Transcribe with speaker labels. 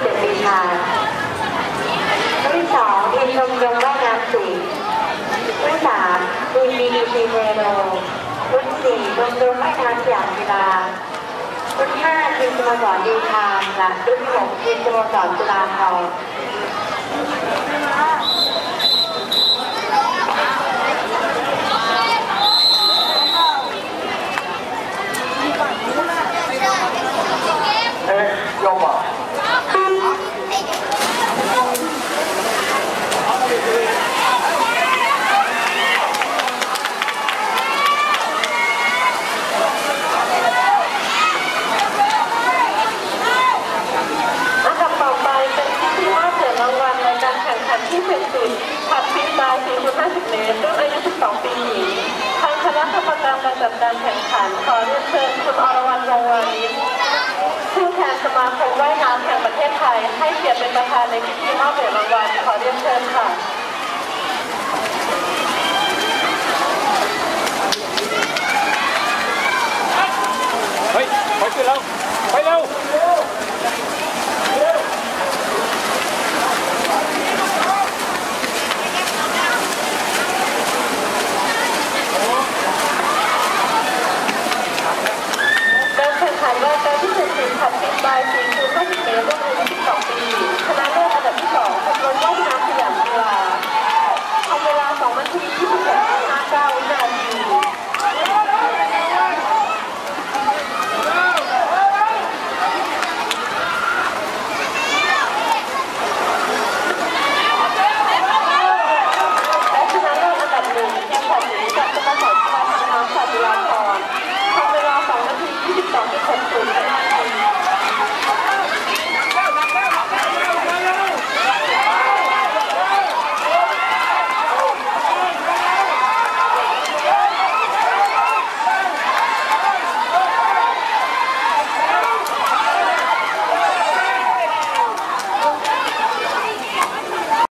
Speaker 1: 7 ปีชายรุ่นที่ 2ทีมชมรมว่ายน้ำสีรุ่นที่ 3ทีม BDC เทโรรุ่นที่ 4ชมรมว่ายน้ำสยามกีฬารุ่นที่ 5ทีมสโมสรดีทามและรุ่นที่ 6ทีมสโมสรจุฬาภรณ์
Speaker 2: ยอมอ่ะ
Speaker 3: ที่เป็นสุดผัดฟรีสไตล์450 เมตรรุ่นอายุ 12 ปีหญิงทางคณะกรรมการการจัดการแข่งขันขอเรียนเชิญคุณอรวรรณ วงศ์วานิชผู้แทนสมาคมว่ายน้ำแห่งประเทศไทยให้เกียรติเป็นประธานในพิธีมอบเหรียญรางวัลขอเรียนเชิญค่ะ
Speaker 2: เฮ้ยไปขึ้นแล้วไปเร็ว